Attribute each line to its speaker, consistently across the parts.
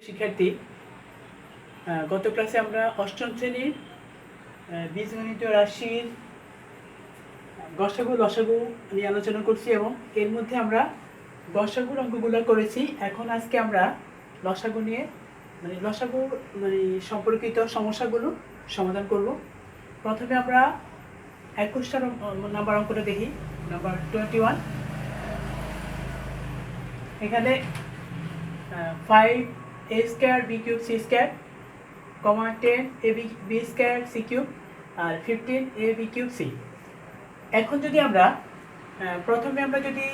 Speaker 1: শিক্ষার্থী, গত ক্লাসে আমরা অষ্টম শ্রেণীর বীজগণিত রাশির গসাগু লসাগু নিয়ে আলোচনা করছি এবং এর মধ্যে আমরা গসাগুর অঙ্কগুলো করেছি। এখন আজকে আমরা লসাগু নিয়ে লসাগু সম্পর্কিত সমস্যাগুলো সমাধান করব। প্রথমে আমরা 21 নাম্বার অঙ্কটা দেখি, নাম্বার 21। এখানে 5a square b cube c square, 10ab b square c cube আর 15ab কিউব c। এখন যদি আমরা প্রথমে আমরা যদি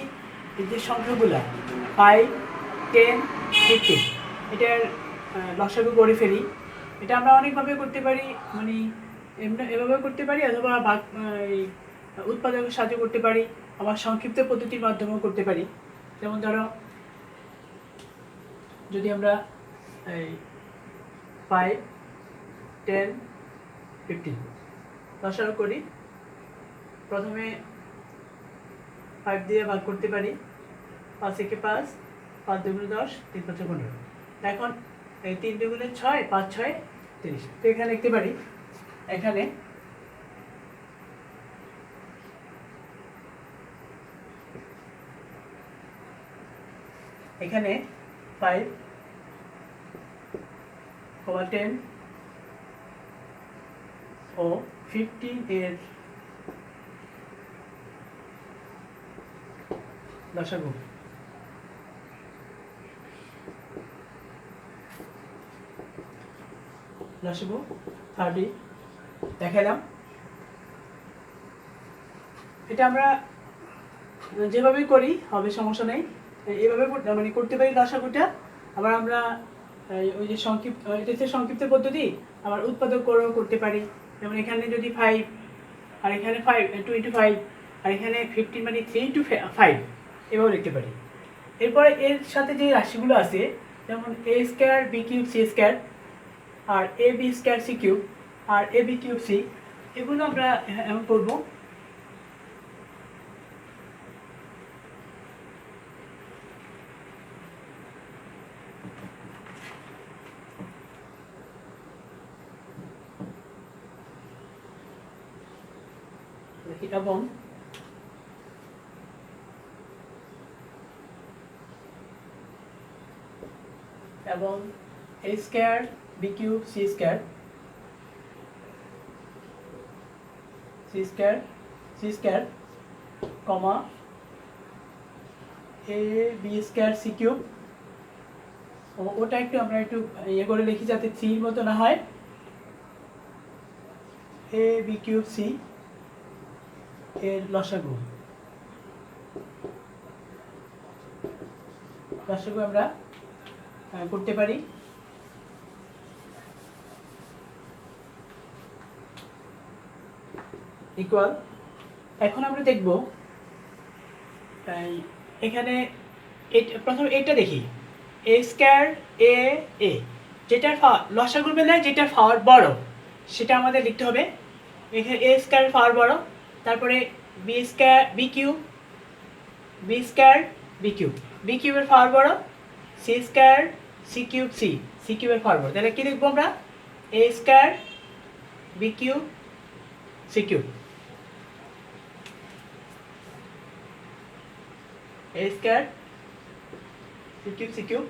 Speaker 1: এই যে সংখ্যাগুলো 5, 10, 15 এটার লসাগু করে ফেলি, এটা আমরা অনেকভাবে করতে পারি, এভাবে করতে পারি অথবা উৎপাদকের সাহায্য করতে পারি, আবার সংক্ষিপ্ত পদ্ধতির মাধ্যমেও করতে পারি। যেমন ধরো, যদি আমরা 5, 10, 15 লসাগু করি, প্রথমে 5 দিয়ে ভাগ করতে পারি, 5 একে 5, 5 দুগুণে 10, 3 5 15। এখন এই 3 দুগুণে 6, 5 6 30। তো এখানে লিখতে পারি, এখানে 5, 10 ও 15 এর লসাগু। লসাগু 30 দেখালাম। এটা আমরা যেভাবে করি হবে, সমস্যা নেই, এইভাবে করতে পারি লসাগুটা। আবার আমরা ওই যে সংক্ষিপ্ত পদ্ধতি, আবার উৎপাদক করেও করতে পারি। যেমন এখানে যদি 5 আর এখানে 5 2 × 5 আর এখানে 15 মানে 3 × 5 এভাবে লিখতে পারি। এরপরে এর সাথে যে রাশিগুলো আছে, যেমন a square b cube c square আর ab স্কয়ার c কিউব আর ab কিউব c, এগুলো আমরা এমন করব। এবং a square b cube c square comma a b square c cube, ওটা আমরা একটু ইয়ে করে লিখি যাতে 3 এর মতো না হয়, a b কিউব c এর লসাগু আমরা করতে পারি। ইকুয়াল। এখন আমরা দেখব, এখানে প্রথমে এটা দেখি, a স্কয়ার a যেটার লসাগুর বেলায় যেটার পাওয়ার বড় সেটা আমাদের লিখতে হবে। এখানে a স্কয়ার পাওয়ার বড়, তারপরে b কিউবের পাওয়ার বড়, c স্কয়ার c কিউবের পাওয়ার বড়। তাহলে কি লিখবো আমরা? a square b cube c cube, a square c cube.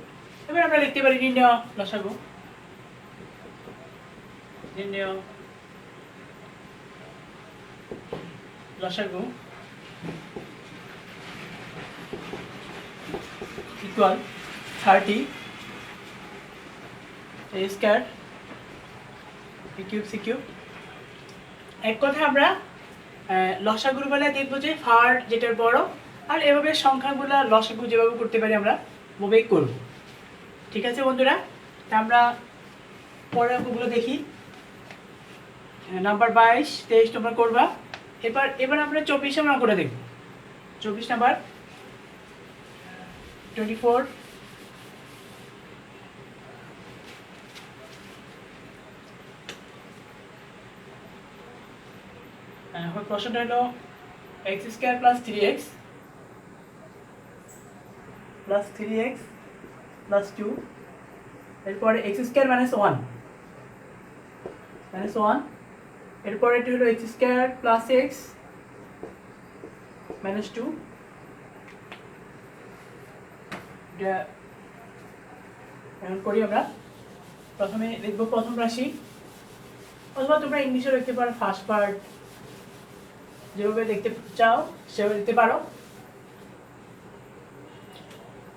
Speaker 1: এবার আমরা লিখতে পারি নির্ণয় লসাগু, equal 30 a square b cube c cube. এক কথা আমরা লসাগুর বেলায় দেখবো যে ফার যেটার বড়, আর এভাবে সংখ্যাগুলো লসাগু যেভাবে করতে পারি আমরা ওভাবেই করব। ঠিক আছে বন্ধুরা, তা আমরা পরের অঙ্কগুলো দেখি। নাম্বার 22, 23 তোমরা করবা। এবার আমরা 24 নম্বর অঙ্কটা দেখব। 24 নাম্বার 24। প্রশ্নটা হলো x square plus 3x plus 3x plus 2 এরপরে এক্স স্কোয়ার -1 এরপরে এটি হলো এক্স স্কোয়ার প্লাস এক্স -2। এটা এখন করি আমরা। প্রথমে লিখব প্রথম রাশি, অথবা তোমরা ইংলিশে লিখতে পারো, ফার্স্ট পার্ট যেভাবে লিখতে চাও সেভাবে লিখতে পারো।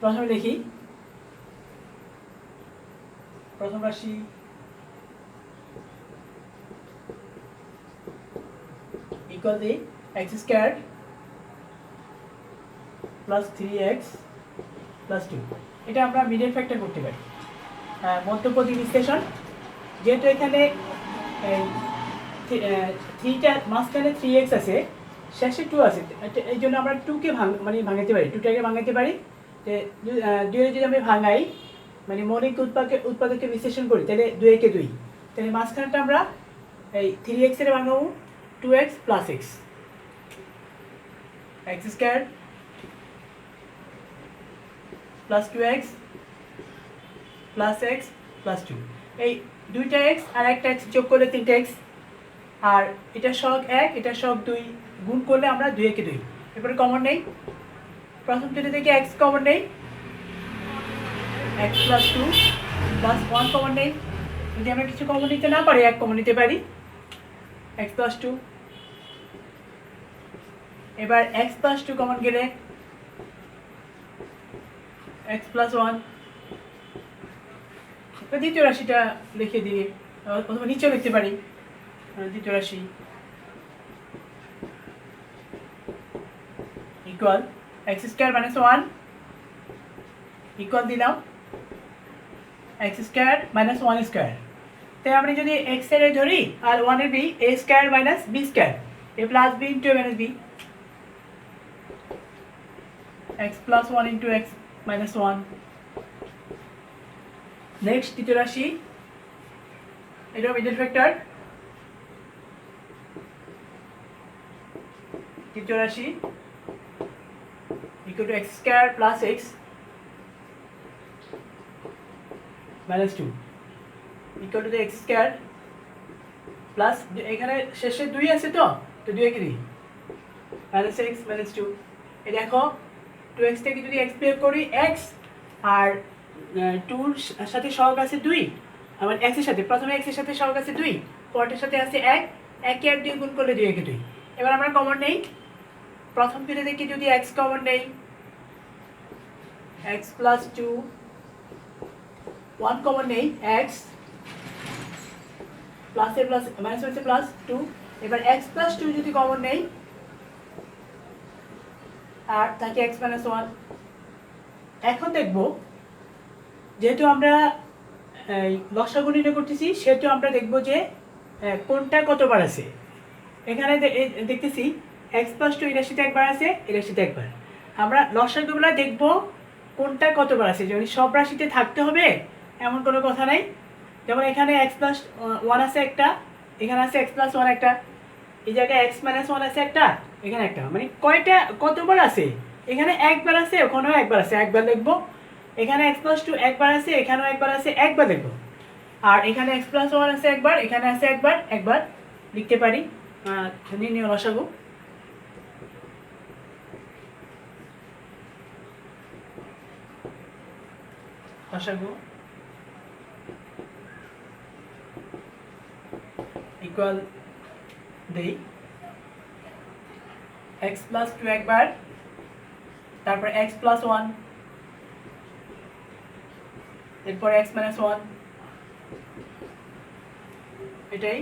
Speaker 1: প্রথমে লিখি প্রথম রাশি equal the x square plus 3x plus 2। এটা আমরা মিডল ফ্যাক্টর করতে পারি, মধ্যপদী বিশ্লেষণ। যেহেতু এখানে থ্রিটার মাঝখানে 3x আছে, শেষে 2 আছে, এই জন্য আমরা 2কে ভাঙাতে পারি, 2টাকে ভাঙাতে পারি। দুই যদি আমি ভাঙাই মানে মৌলিক উৎপাদকে বিশ্লেষণ করি, তাহলে 2 2, তাহলে মাঝখানটা আমরা এই 3x এর ভাঙাবো 2x plus x, x square plus 2x plus x plus 2। এই দুইটা x আর একটা x যোগ করলে 3x, আর এটা সহগ 1 এটা সহগ 2, গুণ করলে আমরা 2 কে 2। এরপরে কমন নেই, প্রথম দুটো থেকে x কমন নেই, x প্লাস 2 প্লাস 1 কমন নেই। যদি আমরা কিছু কমন নিতে না পারি 1 কমন নিতে পারি, x প্লাস 2। এবার x প্লাস 2 কমন গেলে x প্লাস 1। দ্বিতীয় রাশিটা লিখে দিয়ে অথবা নিচেও লিখতে পারি, দ্বিতীয় রাশি ইকুয়াল x স্কোয়ার -1 ইকুয়াল দিলাম x স্কোয়ার -1 স্কোয়ার। তাই আমরা যদি x এর ধরি আর 1 এর b, a square minus b square, a plus b into a minus b, x plus 1 into x minus 1। Next তৃতীয় রাশি, এটা মিডল ফ্যাক্টর। তৃতীয় রাশি equal to x square plus x minus 2 equal to x square plus, এখানে শেষে 2 আছে তো 2 কে 2 minus x minus 2। এই দেখো 2x থেকে যদি x বিয়োগ করি x, আর 2 এর সাথে সহগ আছে 2, আবার x এর সাথে প্রথমে x এর সাথে সহগ আছে 2, পরেরটার সাথে আছে 1, 1 কে 2 গুণ করলে 2 কে 2। এবার আমরা কমন নেই, প্রথম দুটো থেকে যদি x কমন নেই, x প্লাস 2, 1 কমন নেই, x প্লাস এ প্লাস মাইনাস হচ্ছে প্লাস 2। এবার x প্লাস 2 যদি কমন নেই আর থাকে x মাইনাস 1। এখন দেখব যেহেতু আমরা লসাগু নির্ণয় করতেছি, সেহেতু আমরা দেখব যে কোনটা কতবার আছে। এখানে দেখতেছি x প্লাস 2 এর সাথে একবার আছে, এর সাথে একবার। আমরা লসাগুগুলো দেখব কোনটা কতবার আছে, যদি সব রাশিতে থাকতে হবে এমন কোনো কথা নাই। যেমন এখানে x প্লাস 1 আছে একটা, এখানে আছে x প্লাস 1 একটা, এই জায়গায় x মাইনাস 1 আছে একটা, এখানে একটা, মানে কয়টা কতবার আছে, এখানে একবার আছে, ওখানেও একবার আছে, একবার লিখবো। এখানে x প্লাস 2 একবার আছে, এখানেও একবার আছে, একবার লিখবো। আর এখানে x প্লাস 1 আছে একবার, এখানে আছে একবার, একবার লিখতে পারি। নির্ণয় লসাগু ইকুয়াল দেই x প্লাস 2 একবার, তারপর x প্লাস 1, এরপর x মাইনাস 1, এটাই,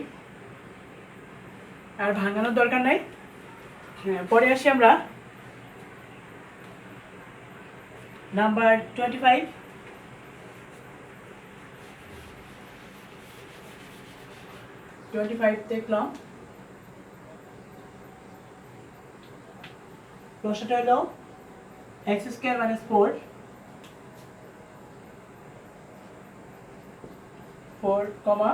Speaker 1: আর ভাঙানোর দরকার নাই। পরে আসি আমরা নাম্বার 25। দেখলাম প্রশ্নটা হলো x স্কোয়ার মাইনাস 4 কমা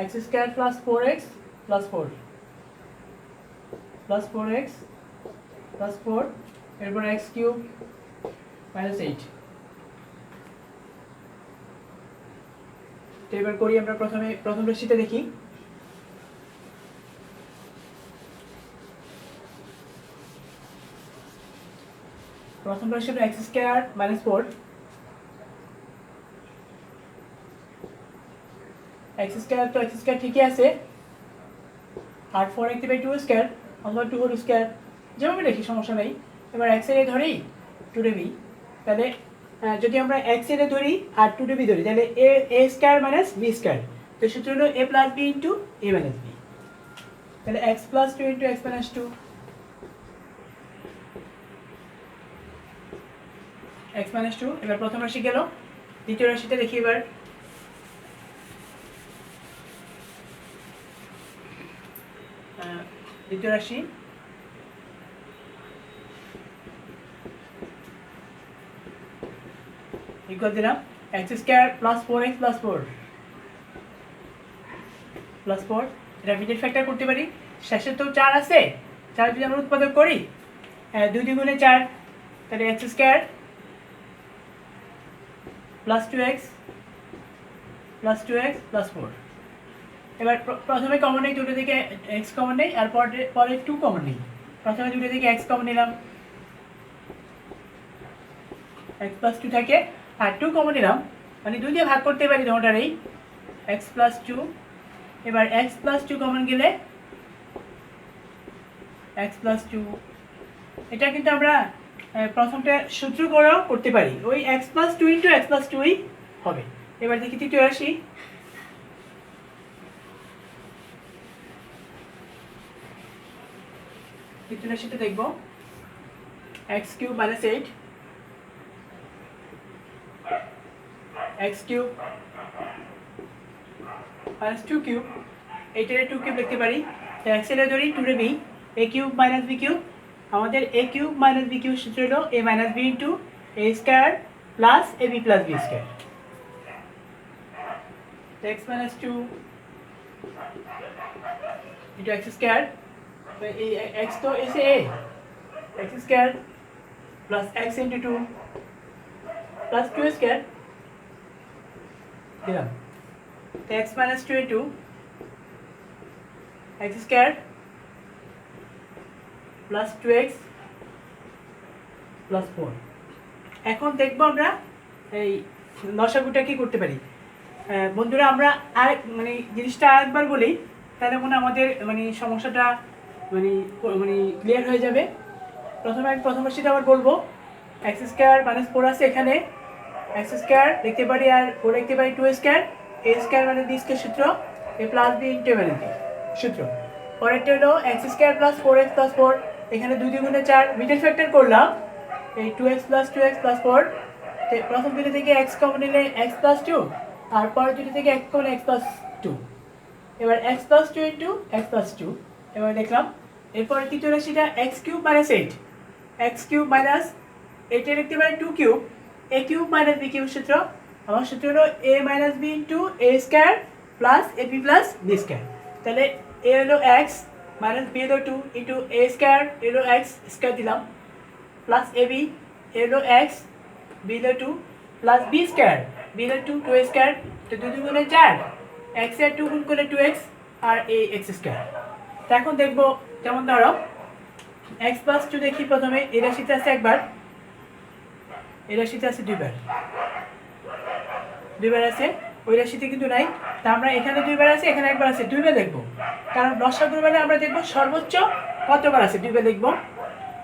Speaker 1: x square plus 4x plus 4 plus 4x plus 4, এরপর x কিউব মাইনাস 8। তো এবার করি আমরা প্রথম রাশিটা দেখি। প্রথম রাশি হলো x square minus 4, x square তো এক্স স্কয়ার ঠিকই আছে, আর 4x বাই 2 স্কয়ার অথবা 2 হোল স্কয়ার যেভাবে দেখি সমস্যা নেই। এবার এক্স এর ধরি 2ab, তাহলে যদি আমরা এক্স এর ধরি আর 2ab ধরি তাহলে a square minus b square, তো সূত্র হলো a plus b into a minus b, তাহলে x plus 2 into x minus 2, x minus 2। এবার প্রথম রাশি গেল, দ্বিতীয় রাশিটা দেখি এবার। দ্বিতীয় রাশি ইকুয়াল দিলাম x square plus 4x plus 4 plus 4, এটা মিডল ফ্যাক্টর করতে পারি। শেষে তো 4 আছে, 4 যদি আমরা উৎপাদক করি 2 দ্বিগুণে 4, তাহলে x square plus 2x plus 2x plus 4। এবার প্রথমে কমন নেই, দুটো থেকে x কমন নেই, আর পরে 2 কমন নেই। প্রথমে দুটো থেকে x কমন নিলাম, x প্লাস 2 থাকে, আর 2 কমন নিলাম, মানে 2 দিয়ে ভাগ করতে পারি দুটোটারই, x প্লাস 2। এবার x প্লাস 2 কমন গেলে x প্লাস 2, এটা কিন্তু আমরা প্রথমটা সূত্র করেও করতে পারি, ওই x plus 2 into x plus 2ই হবে। এবার দেখি তৃতীয় রাশি, তৃতীয় রাশিটা দেখব x cube minus 8, x cube minus 2 cube, এইটারে 2 কিউব লিখতে পারি, x এর ধরি 2ab, a cube minus b cube, আমাদের a cube minus b cube সূত্র হলো a minus b into a square plus ab plus b square, x minus 2 into x square, এই x তো এসে a, x square plus x into 2 plus 2 square দিলাম, তো x minus 2 into x square plus 2x plus 4। এখন দেখবো আমরা এই লসাগুটা কি করতে পারি। বন্ধুরা আমরা আর মানে জিনিসটা আরেকবার বলি, তাহলে মনে আমাদের মানে সমস্যাটা মানে মানে ক্লিয়ার হয়ে যাবে। প্রথম রাশিটা আবার বলবো, এক্স স্কয়ার মাইনাস 4 আছে এখানে, এক্স স্কয়ার লিখতে পারি আর 4 লিখতে পারি 2 স্কয়ার, a স্কয়ার মানে b স্কয়ার সূত্র, a plus b into a minus b সূত্র। পরেরটা হলো x square plus 4x plus 4, এখানে 2 দ্বিগুণে 4, মিডল ফ্যাক্টর করলাম, এই 2x প্লাস 2x প্লাস 4, প্রথম দুটো থেকে x কমন নিলে x প্লাস 2, আর পরের দুটো থেকে x কমন x প্লাস 2, এবার x plus 2 into x plus 2। এবার দেখলাম এরপরে তৃতীয় রাশিটা x cube minus 8, x cube minus 8 এর লিখতে পারি 2 cube, a cube minus b cube সূত্র, আমার সূত্র হলো a minus b into a square plus ab plus b square, তাহলে a হলো x মাইনাস b হলো 2 ইন্টু a স্কয়ার হলো x স্কয়ার দিলাম, প্লাস ab, a হলো x, b হলো 2 প্লাস b স্কয়ার, b হলো 2 2 স্কয়ার, তো 2 দুগুণে 4, x এর 2 গুণ করলে 2x R a x square. তো এখন দেখবো, যেমন ধরো x প্লাস 2 দেখি, প্রথমে এই রাশিতে আছে একবার, এই রাশিতে আছে দুইবার আছে, ওই রাশিতে কিন্তু নাই, তা আমরা এখানে দুইবার আছে, এখানে একবার আছে, দুইবার দেখবো, কারণ লসাগুর মানে আমরা দেখবো সর্বোচ্চ কতবার আছে, দুইবার দেখবো।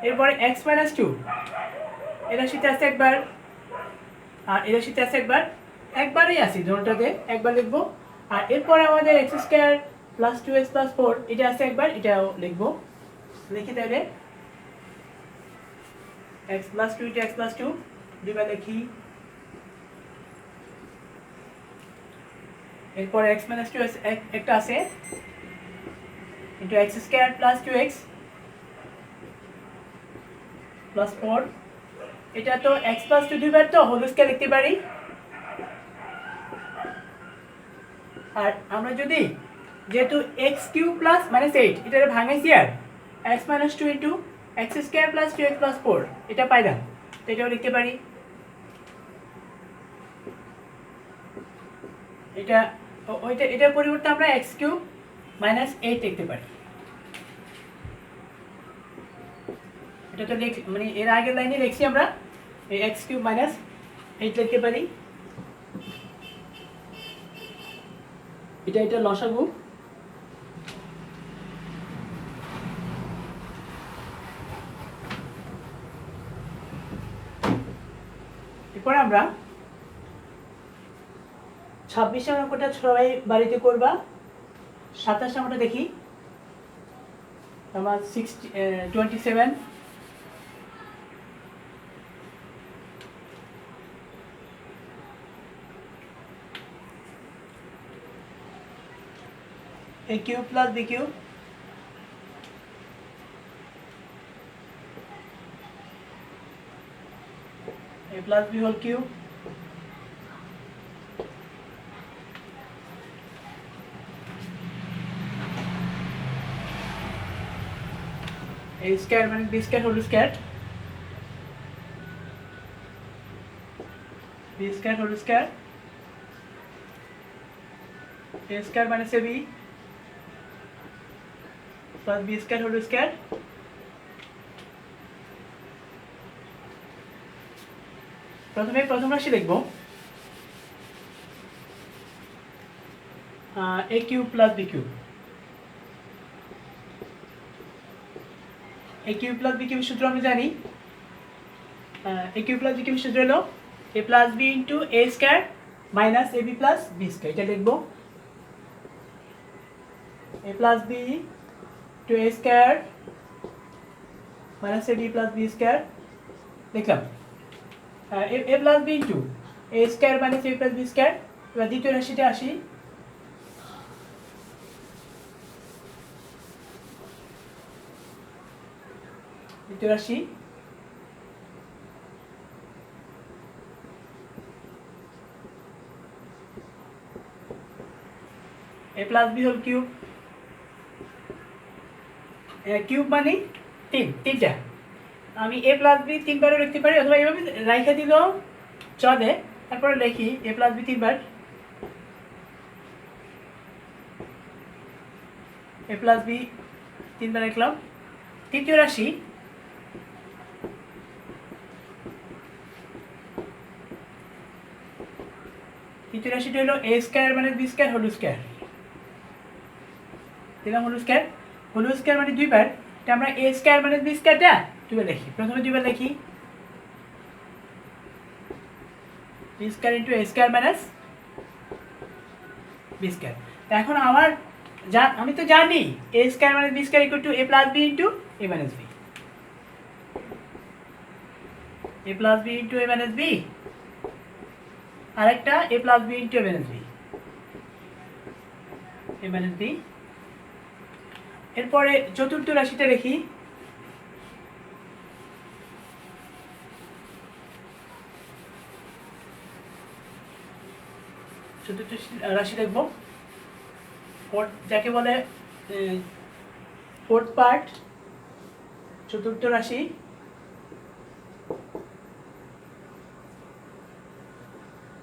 Speaker 1: এরপরে x মাইনাস 2 এই রাশিতে আছে একবার, আর এই রাশিতে আছে একবার, একবারই আছে দুটোটাতে, একবার লিখবো। আর এরপরে আমাদের x square plus 2x plus 4 এটা আছে একবার, এটাও লিখবো, লিখি তাহলে x plus 2 into x plus 2 দুইবার লিখি, এরপরে x মাইনাস 2 একটা আছে into x square plus 2x plus 4, এটা তো x প্লাস 2 দুইবার তো হোল স্কয়ার লিখতে পারি, আর আমরা যদি যেহেতু x কিউব প্লাস মাইনাস 8 এটা ভাঙাইছি, আর x minus 2 into x square plus 2x plus 4 এটা পাইলাম, তো এটাও লিখতে পারি এটা এটার পরিবর্তে আমরা এক্স কিউব মাইনাস 8 লিখতে পারি। এটা তো মানে এর আগের লাইনে লিখছি আমরা এই এক্স কিউব মাইনাস 8 লিখতে পারি। এটা লসাগু। এরপর আমরা 26 অঙ্কটা সবাই বাড়িতে করবা। 27 অঙ্কটা দেখি। আমার 27 a cube plus b cube a plus b whole cube a square minus b square whole square b square whole square a square minus ab plus b square whole square প্রথম রাশি লিখব a cube plus b cube a cube plus b cube সূত্র আমরা জানি a cube plus b cube সূত্র হলো a plus b into a square minus ab plus b square এটা লিখব a plus b to a square minus ab plus b square লিখলাম a plus b into a square minus a plus b square এবার দ্বিতীয় রাশিতে আসি দ্বিতীয় রাশি a plus b whole cube cube মানে তিনটা আমি a plus b তিনবারও লিখতে পারি অথবা এইভাবে রাইখা দিলেও চলে। তারপরে লিখি a plus b তিনবার a plus b তিনবার লিখলাম। তৃতীয় রাশি তৃতীয় রাশিটা হলো a স্কয়ার মানে b স্কয়ার হোল স্কয়ার দিলাম হোল স্কয়ার মানে দুইবার এটা আমরা a স্কয়ার মানে b স্কয়ারটা দুইবার লিখি। প্রথমে দুইবার লিখি b square into a square minus b square. এখন আমার আমি তো জানি a square minus b square equal to a plus b into a minus b a plus b into a minus b আরেকটা a plus b into a minus b এরপরে চতুর্থ রাশিটা দেখি চতুর্থ রাশি দেখব যাকে বলে ফোর্থ পার্ট চতুর্থ রাশি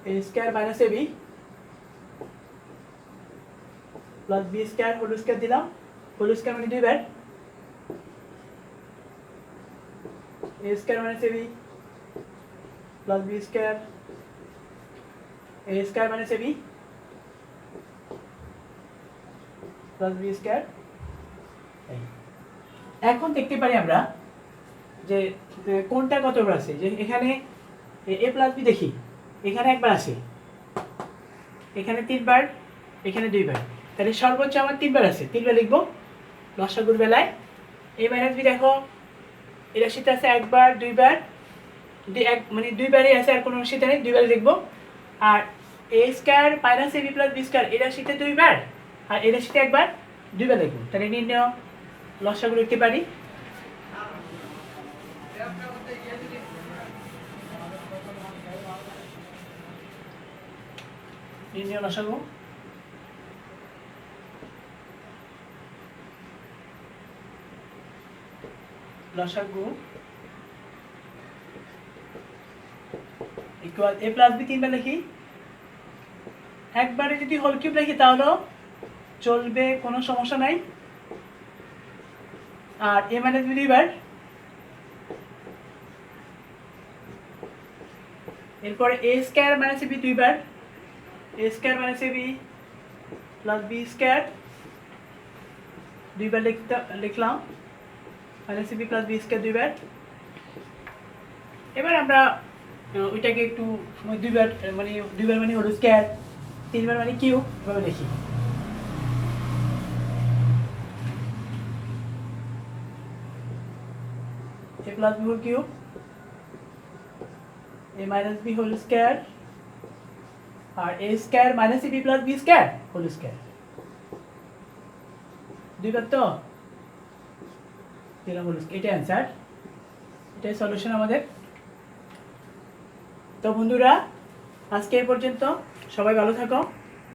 Speaker 1: a square minus ab plus b square whole square দিলাম হোল স্কয়ার মানে দুইবার a square minus ab plus b square a square minus ab plus b square. এখন দেখতে পারি আমরা যে কোনটা কতবার আছে যে এখানে a প্লাস b দেখি এখানে একবার আছে এখানে তিনবার এখানে দুইবার তাহলে সর্বোচ্চ আমার তিনবার আছে তিনবার লিখবো লসাগুর বেলায়। a মাইনাস b দেখো এই রাশিতে আছে একবার দুইবার মানে দুইবারই আছে আর কোনো রাশিতে নেই দুইবার লিখবো। আর a square minus ab plus b square এই রাশিতে দুইবার আর এই রাশিতে একবার দুইবার লিখবো তাহলে নির্ণয় লসাগু লিখতে পারি নির্ণয় লসাগু ইকুয়াল a প্লাস b তিনবার লিখি একবারে যদি হোল কিউব লিখি তাহলেও চলবে, কোনো সমস্যা নাই। আর a মাইনাস বি দুইবার, এরপরে a স্কয়ার মাইনাস বি দুইবার, a square minus B plus B square দুইবার লিখলাম, minus B plus B square দুইবার। এবার আমরা ওইটাকে একটু দুইবার মানে হোল স্কয়ার, তিনবার মানে কিউব এভাবে লিখি। a plus B whole cube, a minus B whole square, আর a square minus B plus B square whole square. দুইবার তো দিলাম হোল স্কয়ার, এটাই অ্যান্সার, এটাই সলিউশন আমাদের। তো বন্ধুরা আজকে এই পর্যন্ত, সবাই ভালো থাকো।